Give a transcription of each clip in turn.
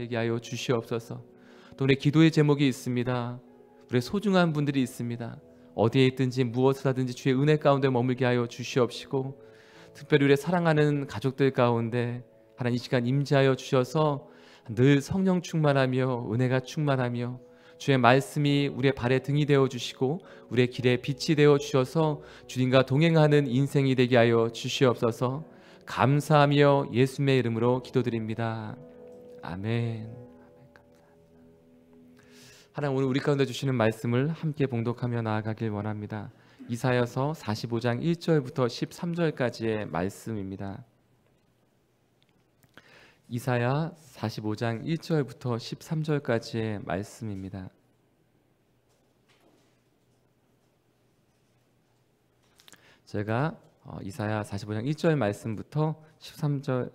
되게 하여 주시옵소서. 또 우리 기도의 제목이 있습니다. 우리 소중한 분들이 있습니다. 어디에 있든지 무엇을 하든지 주의 은혜 가운데 머물게 하여 주시옵시고, 특별히 우리 사랑하는 가족들 가운데 하나님 이 시간 임재하여 주셔서 늘 성령 충만하며 은혜가 충만하며 주의 말씀이 우리의 발에 등이 되어 주시고 우리의 길에 빛이 되어 주셔서 주님과 동행하는 인생이 되게 하여 주시옵소서. 감사하며 예수님의 이름으로 기도드립니다. 아멘. 하나님, 오늘 우리 가운데 주시는 말씀을 함께 봉독하며 나아가길 원합니다. 이사야서 45장 1절부터 13절까지의 말씀입니다. 이사야 45장 1절부터 13절까지의 말씀입니다. 제가 이사야 45장 1절 말씀부터 13절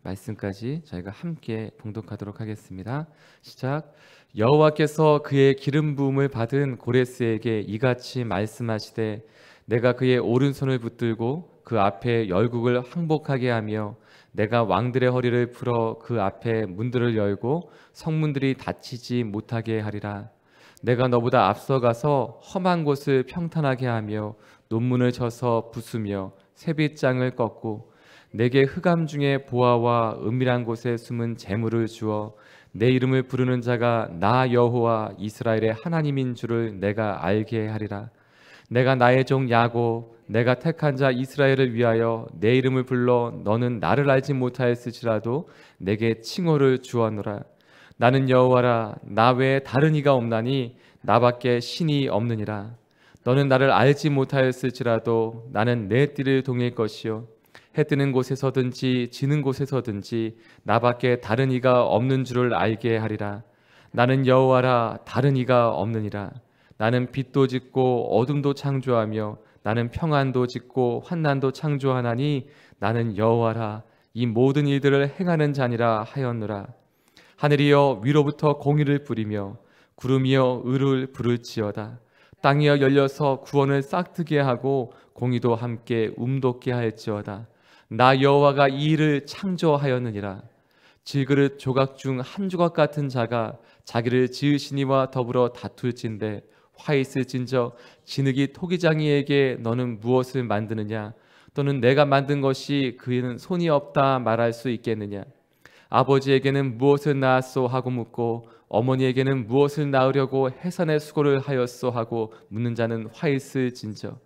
말씀까지 저희가 함께 봉독하도록 하겠습니다. 시작. 여호와께서 그의 기름 부음을 받은 고레스에게 이같이 말씀하시되, 내가 그의 오른손을 붙들고 그 앞에 열국을 항복하게 하며 내가 왕들의 허리를 풀어 그 앞에 문들을 열고 성문들이 닫히지 못하게 하리라. 내가 너보다 앞서가서 험한 곳을 평탄하게 하며 논문을 쳐서 부수며 쇠빗장을 꺾고 내게 흑암 중에 보화와 은밀한 곳에 숨은 재물을 주어 내 이름을 부르는 자가 나 여호와 이스라엘의 하나님인 줄을 내가 알게 하리라. 내가 나의 종 야곱, 내가 택한 자 이스라엘을 위하여 내 이름을 불러 너는 나를 알지 못하였을지라도 내게 칭호를 주었노라. 나는 여호와라, 나 외에 다른 이가 없나니 나밖에 신이 없느니라. 너는 나를 알지 못하였을지라도 나는 내 띠를 동일 것이요 해 뜨는 곳에서든지 지는 곳에서든지 나밖에 다른 이가 없는 줄을 알게 하리라. 나는 여호와라, 다른 이가 없느니라. 나는 빛도 짓고 어둠도 창조하며 나는 평안도 짓고 환난도 창조하나니 나는 여호와라, 이 모든 일들을 행하는 자니라 하였노라. 하늘이여 위로부터 공의를 뿌리며 구름이여 의를 부를지어다. 땅이여 열려서 구원을 싹트게 하고 공의도 함께 움돋게 할지어다. 나 여호와가 이 일을 창조하였느니라. 질그릇 조각 중 한 조각 같은 자가 자기를 지으시니와 더불어 다툴진대 화 있을진저 진흙이 토기장이에게 너는 무엇을 만드느냐? 또는 내가 만든 것이 그에는 손이 없다 말할 수 있겠느냐? 아버지에게는 무엇을 낳았소 하고 묻고 어머니에게는 무엇을 낳으려고 해산의 수고를 하였소 하고 묻는 자는 화 있을진저.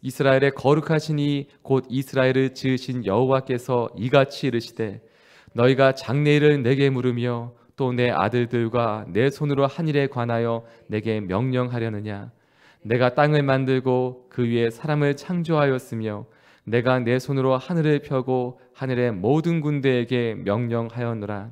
이스라엘의 거룩하시니 곧 이스라엘을 지으신 여호와께서 이같이 이르시되, 너희가 장래일을 내게 물으며 또 내 아들들과 내 손으로 한 일에 관하여 내게 명령하려느냐? 내가 땅을 만들고 그 위에 사람을 창조하였으며 내가 내 손으로 하늘을 펴고 하늘의 모든 군대에게 명령하였노라.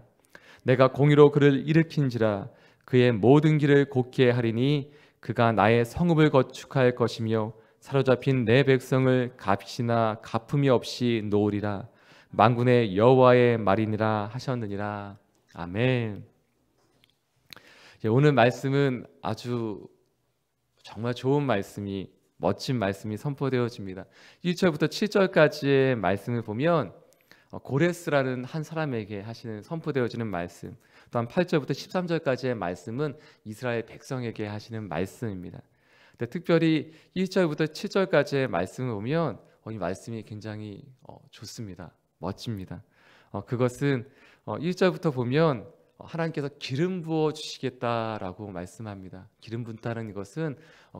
내가 공의로 그를 일으킨지라. 그의 모든 길을 곧게 하리니 그가 나의 성읍을 건축할 것이며 사로잡힌 내 백성을 값이나 갚음이 없이 놓으리라. 만군의 여호와의 말이니라 하셨느니라. 아멘. 오늘 말씀은 아주 정말 좋은 말씀이, 멋진 말씀이 선포되어집니다. 1절부터 7절까지의 말씀을 보면 고레스라는 한 사람에게 하시는 선포되어지는 말씀, 또한 8절부터 13절까지의 말씀은 이스라엘 백성에게 하시는 말씀입니다. 근데 특별히 1절부터 7절까지의 말씀을 보면 이 말씀이 굉장히 좋습니다. 멋집니다. 그것은 1절부터 보면 하나님께서 기름 부어 주시겠다라고 말씀합니다. 기름 붓다는 것은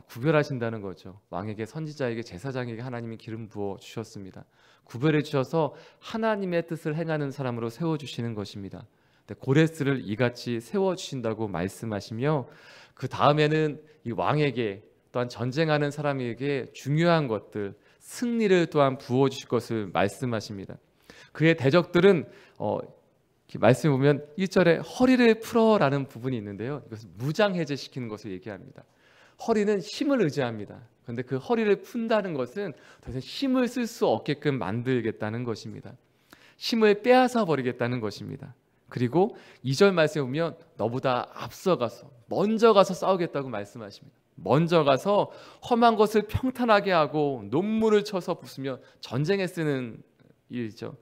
구별하신다는 거죠. 왕에게, 선지자에게, 제사장에게 하나님이 기름 부어 주셨습니다. 구별해 주셔서 하나님의 뜻을 행하는 사람으로 세워주시는 것입니다. 고레스를 이같이 세워주신다고 말씀하시며, 그 다음에는 이 왕에게, 또한 전쟁하는 사람에게 중요한 것들, 승리를 또한 부어주실 것을 말씀하십니다. 그의 대적들은 말씀을 보면 1절에 허리를 풀어라는 부분이 있는데요, 이것은 무장해제시키는 것을 얘기합니다. 허리는 힘을 의지합니다. 그런데 그 허리를 푼다는 것은 더 이상 힘을 쓸 수 없게끔 만들겠다는 것입니다. 힘을 빼앗아 버리겠다는 것입니다. 그리고 2절 말씀에 보면 너보다 앞서가서, 먼저 가서 싸우겠다고 말씀하십니다. 먼저 가서 험한 것을 평탄하게 하고 논문을 쳐서 부수며 전쟁에 쓰는 일이죠.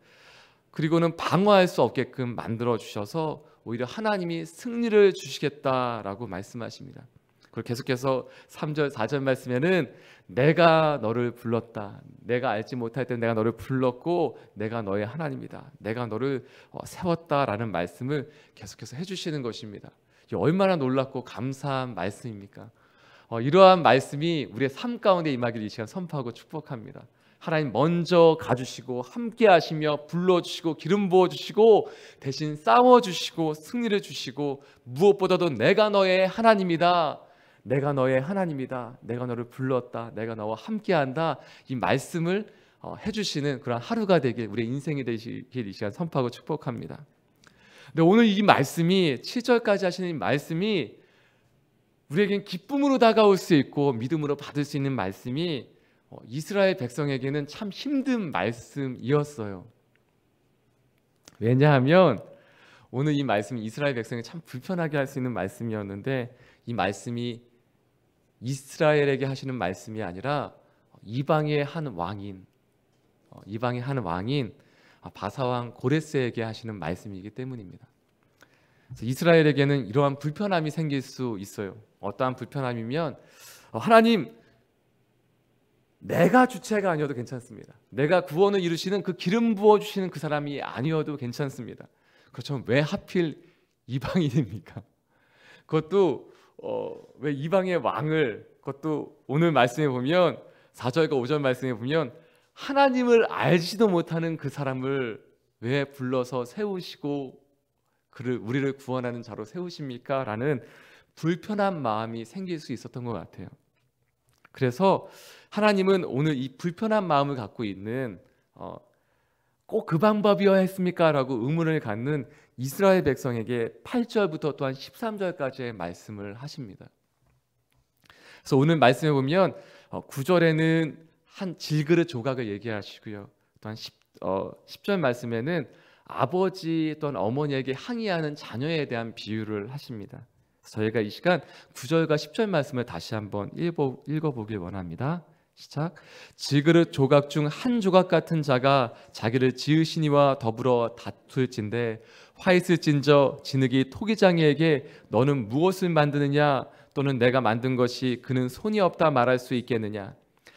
그리고는 방어할 수 없게끔 만들어 주셔서 오히려 하나님이 승리를 주시겠다라고 말씀하십니다. 그리고 계속해서 3절 4절 말씀에는 내가 너를 불렀다. 내가 알지 못할 때 내가 너를 불렀고 내가 너의 하나님이다. 내가 너를 세웠다라는 말씀을 계속해서 해주시는 것입니다. 얼마나 놀랍고 감사한 말씀입니까? 이러한 말씀이 우리의 삶 가운데 임하기를 이 시간 선포하고 축복합니다. 하나님 먼저 가주시고 함께 하시며 불러주시고 기름 부어주시고 대신 싸워주시고 승리를 주시고 무엇보다도 내가 너의 하나님이다. 내가 너의 하나님이다. 내가 너를 불렀다. 내가 너와 함께한다. 이 말씀을 해주시는 그런 하루가 되길, 우리의 인생이 되길 이 시간 선포하고 축복합니다. 근데 오늘 이 말씀이 7절까지 하시는 이 말씀이 우리에겐 기쁨으로 다가올 수 있고 믿음으로 받을 수 있는 말씀이 이스라엘 백성에게는 참 힘든 말씀이었어요. 왜냐하면 오늘 이 말씀이 이스라엘 백성이 참 불편하게 할 수 있는 말씀이었는데, 이 말씀이 이스라엘에게 하시는 말씀이 아니라 이방의 한 왕인 바사왕 고레스에게 하시는 말씀이기 때문입니다. 그래서 이스라엘에게는 이러한 불편함이 생길 수 있어요. 어떠한 불편함이면 하나님, 내가 주체가 아니어도 괜찮습니다. 내가 구원을 이루시는 그 기름 부어주시는 그 사람이 아니어도 괜찮습니다. 그렇죠. 왜 하필 이방인입니까? 그것도 왜 이방의 왕을, 그것도 오늘 말씀에 보면 4절과 5절 말씀에 보면 하나님을 알지도 못하는 그 사람을 왜 불러서 세우시고 우리를 구원하는 자로 세우십니까? 라는 불편한 마음이 생길 수 있었던 것 같아요. 그래서 하나님은 오늘 이 불편한 마음을 갖고 있는 꼭 그 방법이어야 했습니까? 라고 의문을 갖는 이스라엘 백성에게 8절부터 또한 13절까지의 말씀을 하십니다. 그래서 오늘 말씀에 보면 9절에는 한 질그릇 조각을 얘기하시고요. 또한 10절 말씀에는 아버지 또는 어머니에게 항의하는 자녀에 대한 비유를 하십니다. 저희가 이 시간 9절과 10절 말씀을 다시 한번 읽어보길 원합니다. 시작. 질그릇 조각 중 한 조각 같은 자가 자기를 지으신 이와 더불어 다툴진대 화 있을진저 진흙이 토기장이에게 너는 무엇을 만드느냐, 또는 내가 만든 것이 그는 손이 없다 말할 수 있겠느냐.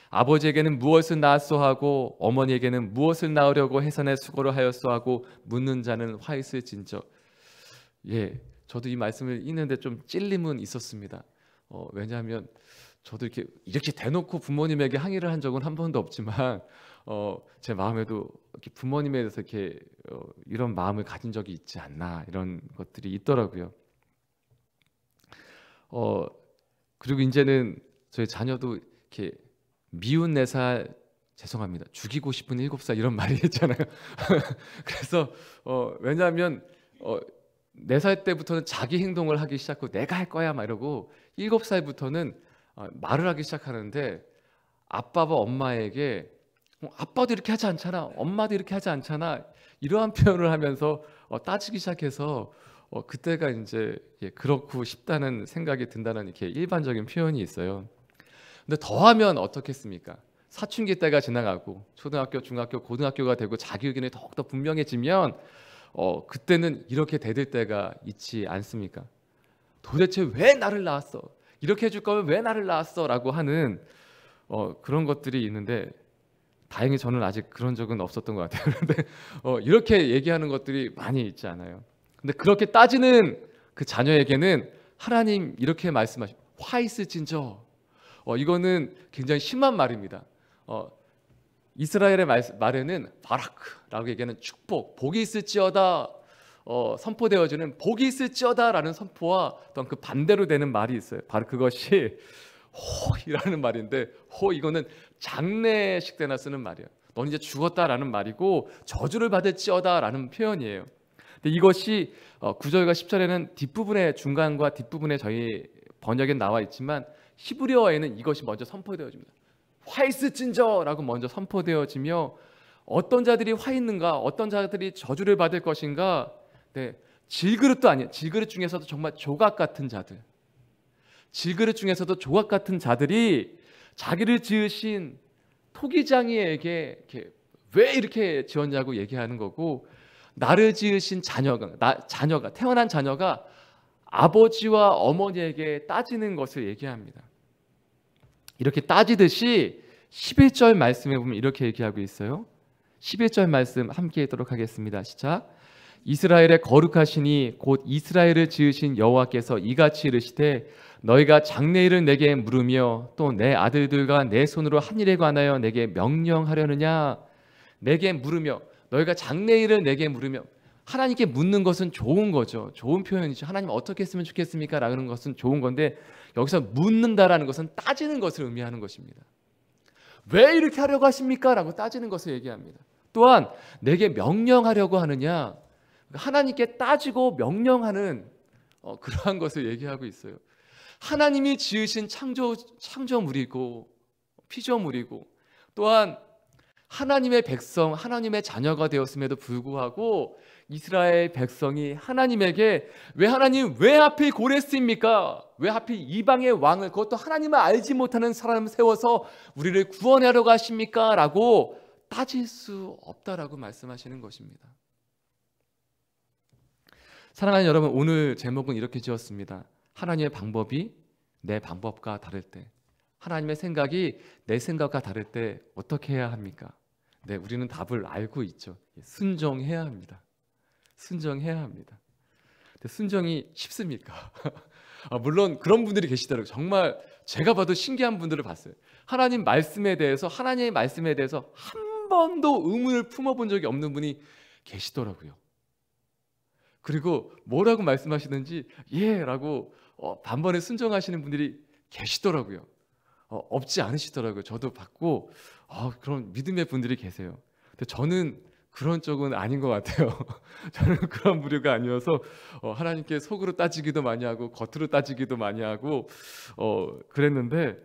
아버지에게는 무엇을 낳았소 하고 어머니에게는 무엇을 낳으려고 해산의 수고를 하였소 하고 묻는 자는 화 있을진저. 저도 이 말씀을 읽는데 좀 찔림은 있었습니다. 왜냐하면 저도 이렇게 대놓고 부모님에게 항의를 한 적은 한 번도 없지만 제 마음에도 이렇게 부모님에 대해서 이렇게 이런 마음을 가진 적이 있지 않나, 이런 것들이 있더라고요. 그리고 이제는 저희 자녀도 이렇게 미운 4살 죄송합니다, 죽이고 싶은 7살 이런 말이 있잖아요. 그래서 왜냐하면 4살 때부터는 자기 행동을 하기 시작하고 내가 할 거야 막 이러고 7살부터는 말을 하기 시작하는데, 아빠와 엄마에게 아빠도 이렇게 하지 않잖아, 엄마도 이렇게 하지 않잖아, 이러한 표현을 하면서 따지기 시작해서 그때가 이제 그렇고 싶다는 생각이 든다는 이렇게 일반적인 표현이 있어요. 근데 더하면 어떻겠습니까? 사춘기 때가 지나가고 초등학교, 중학교, 고등학교가 되고 자기 의견이 더욱더 분명해지면 그때는 이렇게 대들 때가 있지 않습니까? 도대체 왜 나를 낳았어? 이렇게 해줄 거면 왜 나를 낳았어? 라고 하는 그런 것들이 있는데, 다행히 저는 아직 그런 적은 없었던 것 같아요. 그런데 이렇게 얘기하는 것들이 많이 있지 않아요? 근데 그렇게 따지는 그 자녀에게는 하나님 이렇게 말씀하시고 화 있을진저. 이거는 굉장히 심한 말입니다. 이스라엘의 말에는 바라크라고 얘기하는 축복, 복이 있을지어다 선포되어지는 복이 있을지어다라는 선포와 또한 그 반대로 되는 말이 있어요. 바로 그것이 호이라는 말인데, 이거는 장례식 때나 쓰는 말이에요. 넌 이제 죽었다라는 말이고 저주를 받을지어다라는 표현이에요. 근데 이것이 9절과 10절에는 뒷부분에, 중간과 뒷부분에 저희 번역에 나와 있지만 히브리어에는 이것이 먼저 선포되어집니다. 화 있을진저라고 먼저 선포되어지며, 어떤 자들이 화 있는가, 어떤 자들이 저주를 받을 것인가. 질그릇도 아니에요. 질그릇 중에서도 정말 조각 같은 자들, 질그릇 중에서도 조각 같은 자들이 자기를 지으신 토기장이에게 왜 이렇게 지었냐고 얘기하는 거고, 나를 지으신 자녀가 태어난 자녀가 아버지와 어머니에게 따지는 것을 얘기합니다. 이렇게 따지듯이 11절 말씀에 보면 이렇게 얘기하고 있어요. 11절 말씀 함께 읽도록 하겠습니다. 시작. 이스라엘의 거룩하시니 곧 이스라엘을 지으신 여호와께서 이같이 이르시되 너희가 장래일을 내게 물으며 또 내 아들들과 내 손으로 한 일에 관하여 내게 명령하려느냐. 내게 물으며, 너희가 장래일을 내게 물으며, 하나님께 묻는 것은 좋은 거죠. 좋은 표현이죠. 하나님 어떻게 했으면 좋겠습니까? 라는 것은 좋은 건데, 여기서 묻는다라는 것은 따지는 것을 의미하는 것입니다. 왜 이렇게 하려고 하십니까? 라고 따지는 것을 얘기합니다. 또한 내게 명령하려고 하느냐, 하나님께 따지고 명령하는 그러한 것을 얘기하고 있어요. 하나님이 지으신 창조물이고 피조물이고, 또한 하나님의 백성, 하나님의 자녀가 되었음에도 불구하고 이스라엘 백성이 하나님에게 왜 하필 고레스입니까? 왜 하필 이방의 왕을, 그것도 하나님을 알지 못하는 사람을 세워서 우리를 구원하려고 하십니까? 라고 따질 수 없다라고 말씀하시는 것입니다. 사랑하는 여러분, 오늘 제목은 이렇게 지었습니다. 하나님의 방법이 내 방법과 다를 때, 하나님의 생각이 내 생각과 다를 때 어떻게 해야 합니까? 네, 우리는 답을 알고 있죠. 순종해야 합니다. 순종해야 합니다. 근데 순종이 쉽습니까? 물론 그런 분들이 계시더라고요. 정말 제가 봐도 신기한 분들을 봤어요. 하나님의 말씀에 대해서 한 번도 의문을 품어본 적이 없는 분이 계시더라고요. 그리고 뭐라고 말씀하시는지 라고 반번에 순종하시는 분들이 계시더라고요. 없지 않으시더라고요. 저도 봤고 그런 믿음의 분들이 계세요. 근데 저는 그런 쪽은 아닌 것 같아요. 저는 그런 부류가 아니어서 하나님께 속으로 따지기도 많이 하고 겉으로 따지기도 많이 하고 그랬는데,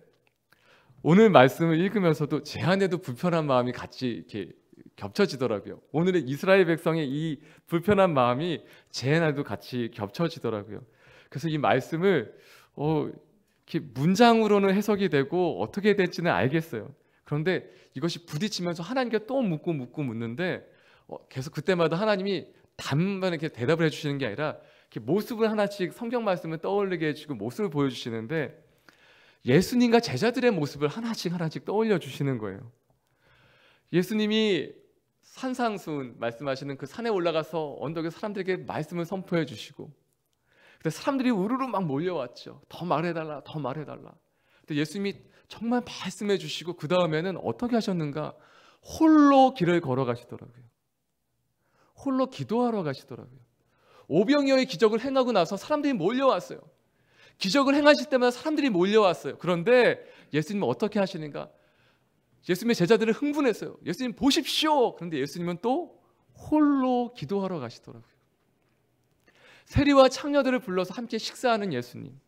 오늘 말씀을 읽으면서도 제 안에도 불편한 마음이 같이 이렇게 겹쳐지더라고요. 오늘의 이스라엘 백성의 이 불편한 마음이 제 안에도 같이 겹쳐지더라고요. 그래서 이 말씀을 이렇게 문장으로는 해석이 되고 어떻게 될지는 알겠어요. 그런데 이것이 부딪히면서 하나님께 또 묻는데 계속 그때마다 하나님이 단번에 이렇게 대답을 해주시는 게 아니라 이렇게 모습을 하나씩 성경 말씀을 떠올리게 해주시고 모습을 보여주시는데, 예수님과 제자들의 모습을 하나씩 떠올려 주시는 거예요. 예수님이 산상수훈 말씀하시는 그 산에 올라가서 언덕에 사람들에게 말씀을 선포해 주시고, 근데 사람들이 우르르 막 몰려왔죠. 더 말해달라. 근데 예수님이 정말 말씀해 주시고 그 다음에는 어떻게 하셨는가? 홀로 길을 걸어가시더라고요. 홀로 기도하러 가시더라고요. 오병이어의 기적을 행하고 나서 사람들이 몰려왔어요. 기적을 행하실 때마다 사람들이 몰려왔어요. 그런데 예수님은 어떻게 하시는가? 예수님의 제자들을 흥분했어요. 예수님 보십시오. 그런데 예수님은 또 홀로 기도하러 가시더라고요. 세리와 창녀들을 불러서 함께 식사하는 예수님,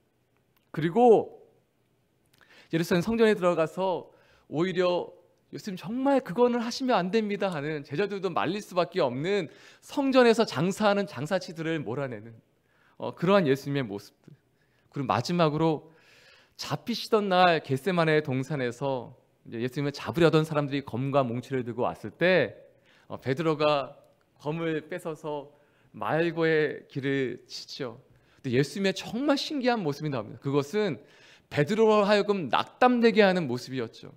그리고 예루살렘 성전에 들어가서 오히려 예수님 정말 그거는 하시면 안 됩니다 하는, 제자들도 말릴 수밖에 없는 성전에서 장사하는 장사치들을 몰아내는 그러한 예수님의 모습들. 그리고 마지막으로 잡히시던 날 겟세마네 동산에서 예수님을 잡으려던 사람들이 검과 몽치를 들고 왔을 때 베드로가 검을 뺏어서 말고의 길을 치죠. 근데 예수님의 정말 신기한 모습이 나옵니다. 그것은 베드로로 하여금 낙담되게 하는 모습이었죠.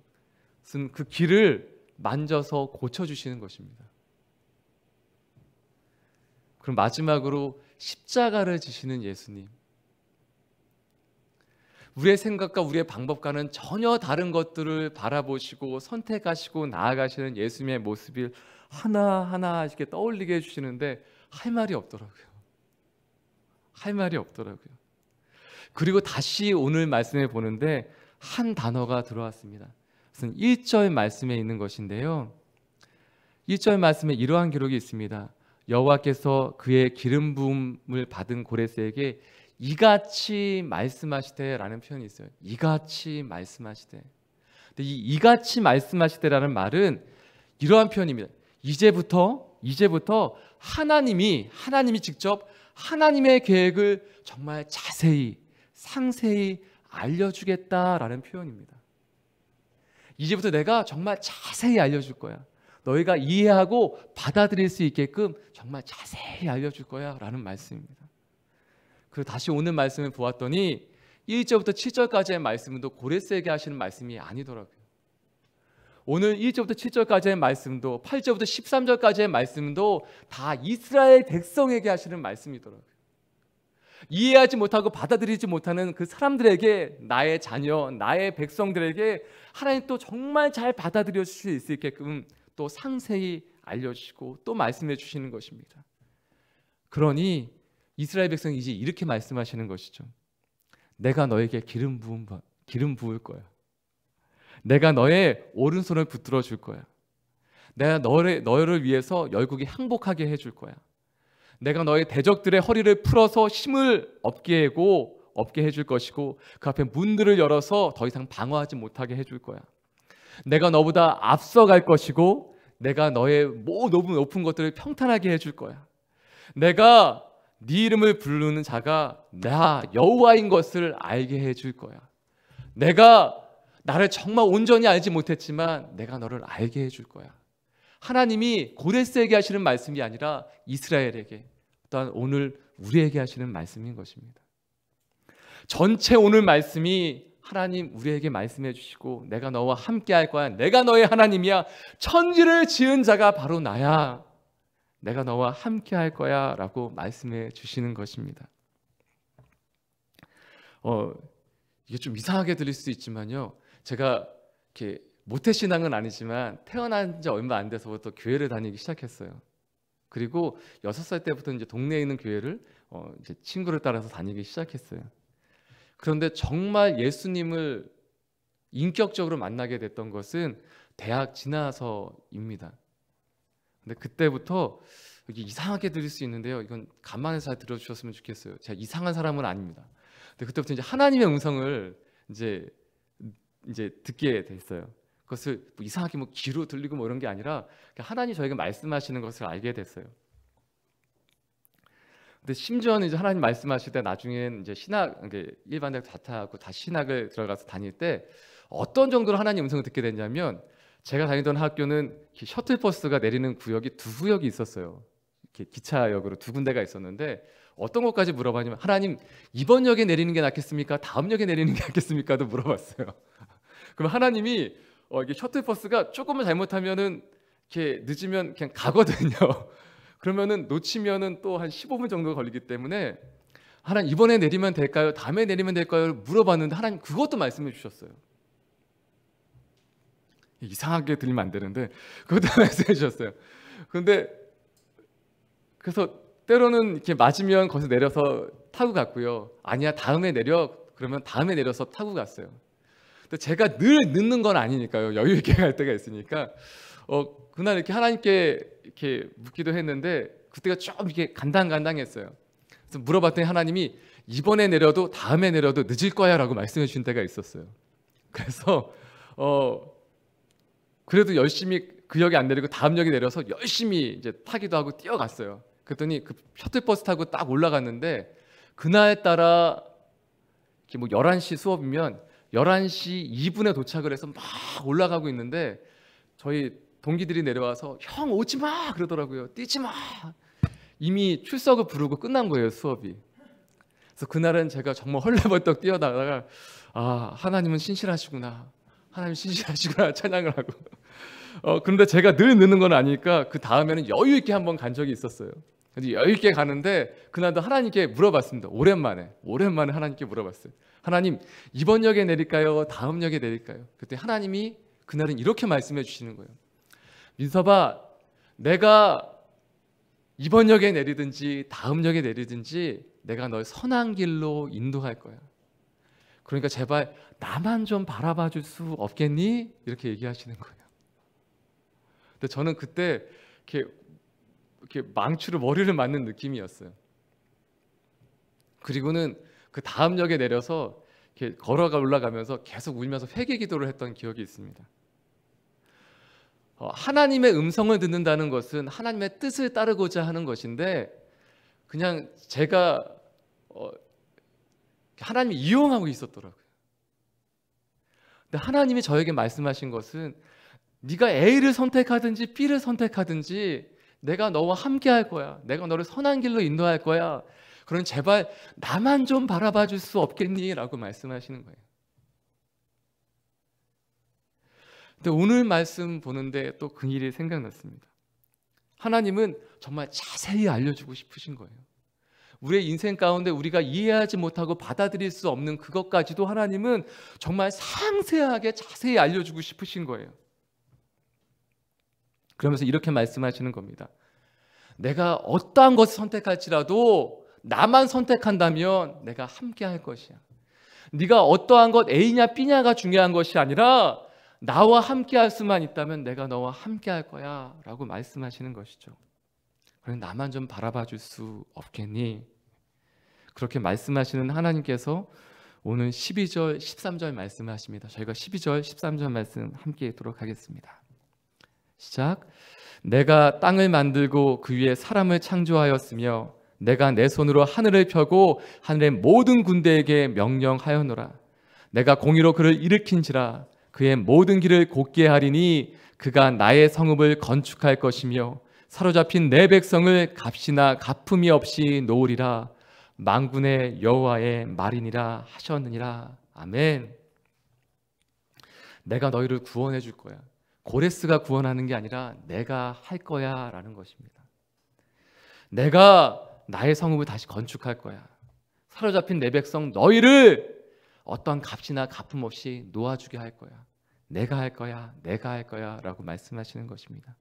그 길을 만져서 고쳐주시는 것입니다. 그럼 마지막으로 십자가를 지시는 예수님. 우리의 생각과 우리의 방법과는 전혀 다른 것들을 바라보시고 선택하시고 나아가시는 예수님의 모습을 하나하나 이렇게 떠올리게 해주시는데 할 말이 없더라고요. 그리고 다시 오늘 말씀에 보는데 한 단어가 들어왔습니다. 그것은 1절 말씀에 있는 것인데요. 1절 말씀에 이러한 기록이 있습니다. 여호와께서 그의 기름 부음을 받은 고레스에게 이같이 말씀하시되라는 표현이 있어요. 이같이 말씀하시되. 근데 이 이같이 말씀하시되라는 말은 이러한 표현입니다. 이제부터 하나님이 직접 하나님의 계획을 정말 자세히 상세히 알려주겠다라는 표현입니다. 이제부터 내가 정말 자세히 알려줄 거야. 너희가 이해하고 받아들일 수 있게끔 정말 자세히 알려줄 거야 라는 말씀입니다. 그리고 다시 오늘 말씀을 보았더니 1절부터 7절까지의 말씀도 고레스에게 하시는 말씀이 아니더라고요. 오늘 1절부터 7절까지의 말씀도 8절부터 13절까지의 말씀도 다 이스라엘 백성에게 하시는 말씀이더라고요. 이해하지 못하고 받아들이지 못하는 그 사람들에게, 나의 자녀, 나의 백성들에게 하나님 또 정말 잘 받아들여 주실 수 있게끔 또 상세히 알려주시고 또 말씀해 주시는 것입니다. 그러니 이스라엘 백성이 이제 이렇게 말씀하시는 것이죠. 내가 너에게 기름 부을 거야. 내가 너의 오른손을 붙들어 줄 거야. 내가 너를 위해서 열국이 항복하게 해줄 거야. 내가 너의 대적들의 허리를 풀어서 힘을 얻게 해줄 것이고 그 앞에 문들을 열어서 더 이상 방어하지 못하게 해줄 거야. 내가 너보다 앞서갈 것이고 내가 너의 너무 높은 것들을 평탄하게 해줄 거야. 내가 네 이름을 부르는 자가 나 여호와인 것을 알게 해줄 거야. 내가 나를 정말 온전히 알지 못했지만 내가 너를 알게 해줄 거야. 하나님이 고레스에게 하시는 말씀이 아니라 이스라엘에게, 또한 오늘 우리에게 하시는 말씀인 것입니다. 전체 오늘 말씀이 하나님 우리에게 말씀해 주시고 내가 너와 함께 할 거야. 내가 너의 하나님이야. 천지를 지은 자가 바로 나야. 내가 너와 함께 할 거야 라고 말씀해 주시는 것입니다. 이게 좀 이상하게 들릴 수도 있지만요, 제가 이렇게 모태신앙은 아니지만 태어난 지 얼마 안 돼서부터 교회를 다니기 시작했어요. 그리고 6살 때부터 이제 동네에 있는 교회를 이제 친구를 따라서 다니기 시작했어요. 그런데 정말 예수님을 인격적으로 만나게 됐던 것은 대학 지나서입니다. 근데 그때부터 이게 이상하게 들릴 수 있는데요, 이건 간만에 잘 들어주셨으면 좋겠어요. 제가 이상한 사람은 아닙니다. 근데 그때부터 이제 하나님의 음성을 이제 듣게 됐어요. 그것을 뭐 이상하게 뭐 귀로 들리고 뭐 이런 게 아니라 하나님 저에게 말씀하시는 것을 알게 됐어요. 근데 심지어는 이제 하나님 말씀하실 때 나중엔 이제 일반 대학 자퇴하고 다시 신학을 들어가서 다닐 때 어떤 정도로 하나님 음성을 듣게 됐냐면, 제가 다니던 학교는 셔틀버스가 내리는 구역이 2구역이 있었어요. 이렇게 기차역으로 2군데가 있었는데 어떤 것까지 물어봤냐면, 하나님 이번 역에 내리는 게 낫겠습니까? 다음 역에 내리는 게 낫겠습니까?도 물어봤어요. 그럼 하나님이 이게 셔틀버스가 조금만 잘못하면은 이렇게 늦으면 그냥 가거든요. 그러면은 놓치면은 또 한 15분 정도 걸리기 때문에 하나님 이번에 내리면 될까요? 다음에 내리면 될까요? 물어봤는데 하나님 그것도 말씀해 주셨어요. 이상하게 들리면 안 되는데 그것도 말씀해 주셨어요. 그런데 그래서 때로는 이렇게 맞으면 거기서 내려서 타고 갔고요. 아니야 다음에 내려 그러면 다음에 내려서 타고 갔어요. 근데 제가 늘 늦는 건 아니니까요. 여유 있게 갈 때가 있으니까 그날 이렇게 하나님께 이렇게 묻기도 했는데 그때가 좀 이렇게 간당간당했어요. 그래서 물어봤더니 하나님이 이번에 내려도 다음에 내려도 늦을 거야라고 말씀해 주신 때가 있었어요. 그래서 그래도 열심히 그 역에 안 내리고 다음 역에 내려서 열심히 이제 타기도 하고 뛰어갔어요. 그랬더니 그 셔틀버스 타고 딱 올라갔는데 그날 따라 이렇게 뭐 11시 수업이면 11시 2분에 도착을 해서 막 올라가고 있는데 저희 동기들이 내려와서 형 오지 마 그러더라고요. 뛰지 마. 이미 출석을 부르고 끝난 거예요, 수업이. 그래서 그날은 제가 정말 헐레벌떡 뛰어다가 하나님은 신실하시구나. 하나님 신실하시구나 찬양을 하고. 그런데 제가 늘 늦는 건 아니니까 그 다음에는 여유 있게 한번 간 적이 있었어요. 그래서 여유 있게 가는데 그날도 하나님께 물어봤습니다. 오랜만에 하나님께 물어봤어요. 하나님 이번 역에 내릴까요? 다음 역에 내릴까요? 그때 하나님이 그날은 이렇게 말씀해 주시는 거예요. 민섭아, 내가 이번 역에 내리든지 다음 역에 내리든지 내가 널 선한 길로 인도할 거야. 그러니까 제발 나만 좀 바라봐 줄 수 없겠니? 이렇게 얘기하시는 거예요. 근데 저는 그때 이렇게 망치로 머리를 맞는 느낌이었어요. 그리고는 그 다음 역에 내려서 이렇게 걸어가 올라가면서 계속 울면서 회개 기도를 했던 기억이 있습니다. 하나님의 음성을 듣는다는 것은 하나님의 뜻을 따르고자 하는 것인데 그냥 제가 하나님이 이용하고 있었더라고요. 근데 하나님이 저에게 말씀하신 것은 네가 A를 선택하든지 B를 선택하든지 내가 너와 함께 할 거야. 내가 너를 선한 길로 인도할 거야. 그럼 제발 나만 좀 바라봐 줄 수 없겠니? 라고 말씀하시는 거예요. 근데 오늘 말씀 보는데 또 그 일이 생각났습니다. 하나님은 정말 자세히 알려주고 싶으신 거예요. 우리의 인생 가운데 우리가 이해하지 못하고 받아들일 수 없는 그것까지도 하나님은 정말 상세하게 자세히 알려주고 싶으신 거예요. 그러면서 이렇게 말씀하시는 겁니다. 내가 어떠한 것을 선택할지라도 나만 선택한다면 내가 함께 할 것이야. 네가 어떠한 것 A냐 B냐가 중요한 것이 아니라 나와 함께 할 수만 있다면 내가 너와 함께 할 거야 라고 말씀하시는 것이죠. 그럼 나만 좀 바라봐 줄 수 없겠니? 그렇게 말씀하시는 하나님께서 오늘 12절 13절 말씀하십니다. 저희가 12절 13절 말씀 함께 읽도록 하겠습니다. 시작. 내가 땅을 만들고 그 위에 사람을 창조하였으며 내가 내 손으로 하늘을 펴고 하늘의 모든 군대에게 명령하였노라. 내가 공의로 그를 일으킨지라. 그의 모든 길을 곧게 하리니 그가 나의 성읍을 건축할 것이며 사로잡힌 내 백성을 값이나 갚음이 없이 놓으리라. 만군의 여호와의 말이니라 하셨느니라. 아멘. 내가 너희를 구원해 줄 거야. 고레스가 구원하는 게 아니라 내가 할 거야 라는 것입니다. 내가 나의 성읍을 다시 건축할 거야. 사로잡힌 내 백성 너희를 어떤 값이나 갚음 없이 놓아주게 할 거야. 내가 할 거야. 내가 할 거야 라고 말씀하시는 것입니다.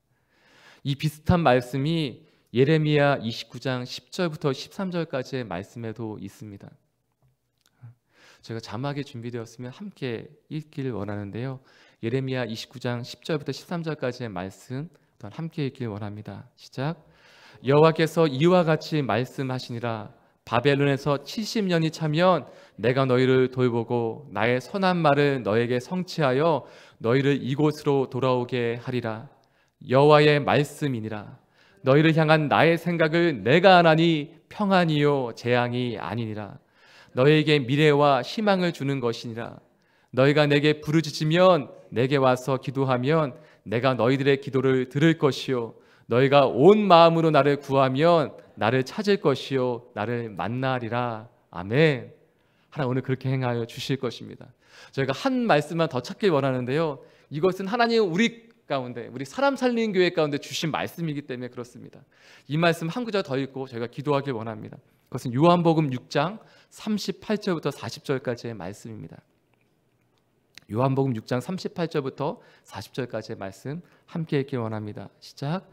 이 비슷한 말씀이 예레미야 29장 10절부터 13절까지의 말씀에도 있습니다. 제가 자막이 준비되었으면 함께 읽기를 원하는데요. 예레미야 29장 10절부터 13절까지의 말씀 함께 읽기를 원합니다. 시작. 여호와께서 이와 같이 말씀하시니라. 바벨론에서 70년이 차면 내가 너희를 돌보고 나의 선한 말을 너에게 성취하여 너희를 이곳으로 돌아오게 하리라. 여호와의 말씀이니라. 너희를 향한 나의 생각을 내가 아나니 평안이요 재앙이 아니니라. 너희에게 미래와 희망을 주는 것이니라. 너희가 내게 부르짖으면 내게 와서 기도하면 내가 너희들의 기도를 들을 것이요 너희가 온 마음으로 나를 구하면 나를 찾을 것이요 나를 만나리라. 아멘. 하나님 오늘 그렇게 행하여 주실 것입니다. 저희가 한 말씀만 더 찾길 원하는데요. 이것은 하나님 우리 가운데 우리 사람 살리는 교회 가운데 주신 말씀이기 때문에 그렇습니다. 이 말씀 한 구절 더 읽고 저희가 기도하길 원합니다. 그것은 요한복음 6장 38절부터 40절까지의 말씀입니다. 요한복음 6장 38절부터 40절까지의 말씀 함께 읽기 원합니다. 시작.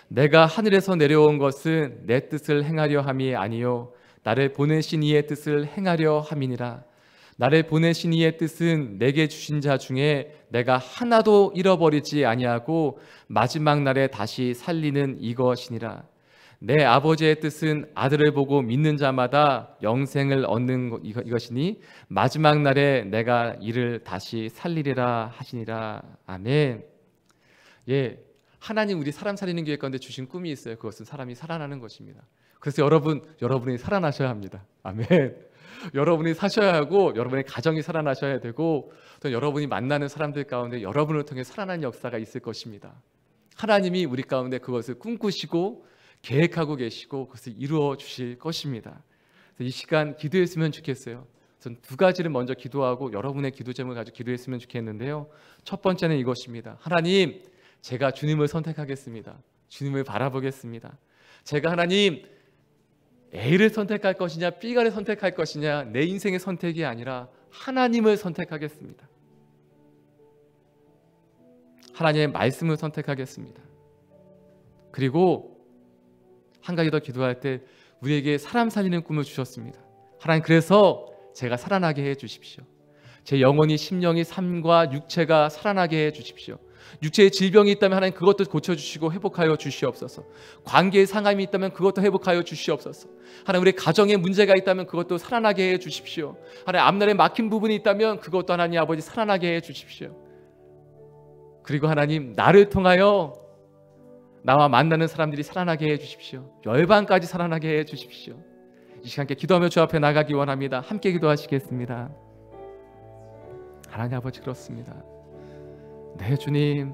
내가 하늘에서 내려온 것은 내 뜻을 행하려 함이 아니요 나를 보내신 이의 뜻을 행하려 함이니라. 나를 보내신 이의 뜻은 내게 주신 자 중에 내가 하나도 잃어버리지 아니하고 마지막 날에 다시 살리는 이것이니라. 내 아버지의 뜻은 아들을 보고 믿는 자마다 영생을 얻는 이것이니 마지막 날에 내가 이를 다시 살리리라 하시니라. 아멘. 예, 하나님 우리 사람 살리는 교회 가운데 주신 꿈이 있어요. 그것은 사람이 살아나는 것입니다. 그래서 여러분이 살아나셔야 합니다. 아멘. 여러분이 사셔야 하고 여러분의 가정이 살아나셔야 되고 또 여러분이 만나는 사람들 가운데 여러분을 통해 살아나는 역사가 있을 것입니다. 하나님이 우리 가운데 그것을 꿈꾸시고 계획하고 계시고 그것을 이루어 주실 것입니다. 이 시간 기도했으면 좋겠어요. 전 두 가지를 먼저 기도하고 여러분의 기도 제목을 가지고 기도했으면 좋겠는데요. 첫 번째는 이것입니다. 하나님, 제가 주님을 선택하겠습니다. 주님을 바라보겠습니다. 제가 하나님 A를 선택할 것이냐 B를 선택할 것이냐 내 인생의 선택이 아니라 하나님을 선택하겠습니다. 하나님의 말씀을 선택하겠습니다. 그리고 한 가지 더 기도할 때 우리에게 사람 살리는 꿈을 주셨습니다. 하나님 그래서 제가 살아나게 해 주십시오. 제 영혼이 심령이 삶과 육체가 살아나게 해 주십시오. 육체에 질병이 있다면 하나님 그것도 고쳐주시고 회복하여 주시옵소서. 관계의 상함이 있다면 그것도 회복하여 주시옵소서. 하나님 우리 가정에 문제가 있다면 그것도 살아나게 해 주십시오. 하나님 앞날에 막힌 부분이 있다면 그것도 하나님 아버지 살아나게 해 주십시오. 그리고 하나님 나를 통하여 나와 만나는 사람들이 살아나게 해 주십시오. 열방까지 살아나게 해 주십시오. 이 시간께 기도하며 주 앞에 나가기 원합니다. 함께 기도하시겠습니다. 하나님 아버지 그렇습니다. 네 주님,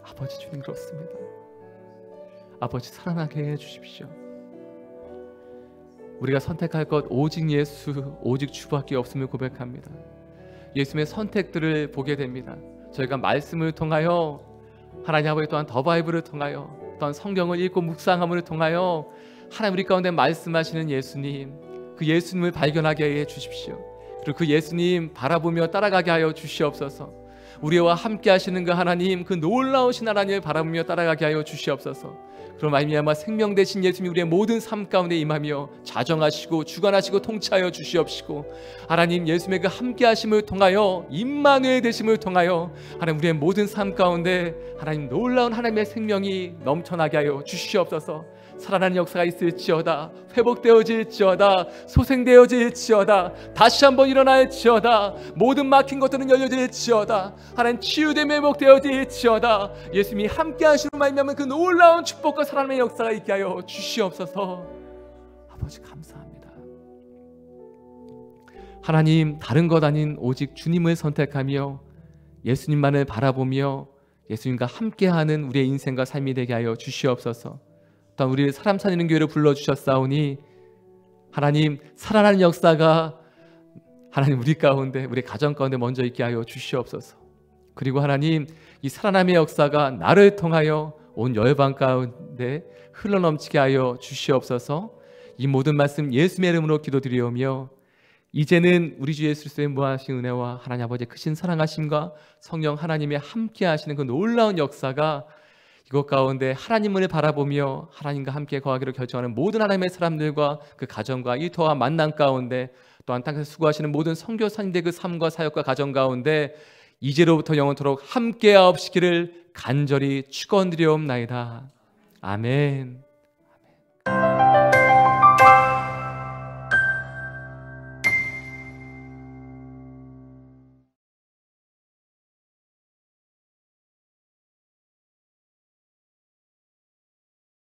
아버지 주님 그렇습니다. 아버지 살아나게 해주십시오. 우리가 선택할 것 오직 예수, 오직 주밖에 없음을 고백합니다. 예수님의 선택들을 보게 됩니다. 저희가 말씀을 통하여, 하나님 아버지 또한 더 바이블을 통하여, 또한 성경을 읽고 묵상함을 통하여 하나님 우리 가운데 말씀하시는 예수님, 그 예수님을 발견하게 해 주십시오. 그리고 그 예수님 바라보며 따라가게 하여 주시옵소서. 우리와 함께 하시는 그 하나님, 그 놀라우신 하나님을 바라보며 따라가게 하여 주시옵소서. 그럼 말미암아 생명 되신 예수님이 우리의 모든 삶 가운데 임하며 자정하시고 주관하시고 통치하여 주시옵시고, 하나님 예수님의 그 함께 하심을 통하여, 임마누엘 되심을 통하여 하나님 우리의 모든 삶 가운데 하나님 놀라운 하나님의 생명이 넘쳐나게 하여 주시옵소서. 살아나는 역사가 있을지어다, 회복되어질지어다, 소생되어질지어다, 다시 한번 일어날지어다, 모든 막힌 것들은 열려질지어다, 하나님 치유됨 회복되어질지어다. 예수님이 함께 하시는 말미암은 그 놀라운 축복과 살아남의 역사가 있게 하여 주시옵소서. 아버지 감사합니다. 하나님 다른 것 아닌 오직 주님을 선택하며 예수님만을 바라보며 예수님과 함께하는 우리의 인생과 삶이 되게 하여 주시옵소서. 또한 우리를 사람 살리는 교회로 불러주셨사오니 하나님 살아나는 역사가 하나님 우리 가운데, 우리 가정 가운데 먼저 있게 하여 주시옵소서. 그리고 하나님 이 살아남의 역사가 나를 통하여 온 열방 가운데 흘러넘치게 하여 주시옵소서. 이 모든 말씀 예수님의 이름으로 기도드리오며, 이제는 우리 주 예수 그리스도의 무한하신 은혜와 하나님 아버지의 크신 사랑하심과 성령 하나님의 함께 하시는 그 놀라운 역사가 이곳 가운데 하나님을 바라보며 하나님과 함께 거하기로 결정하는 모든 하나님의 사람들과 그 가정과 일터와 만남 가운데, 또한 땅에서 수고하시는 모든 선교사님들의 그 삶과 사역과 가정 가운데 이제로부터 영원토록 함께하옵시기를 간절히 축원드리옵나이다. 아멘.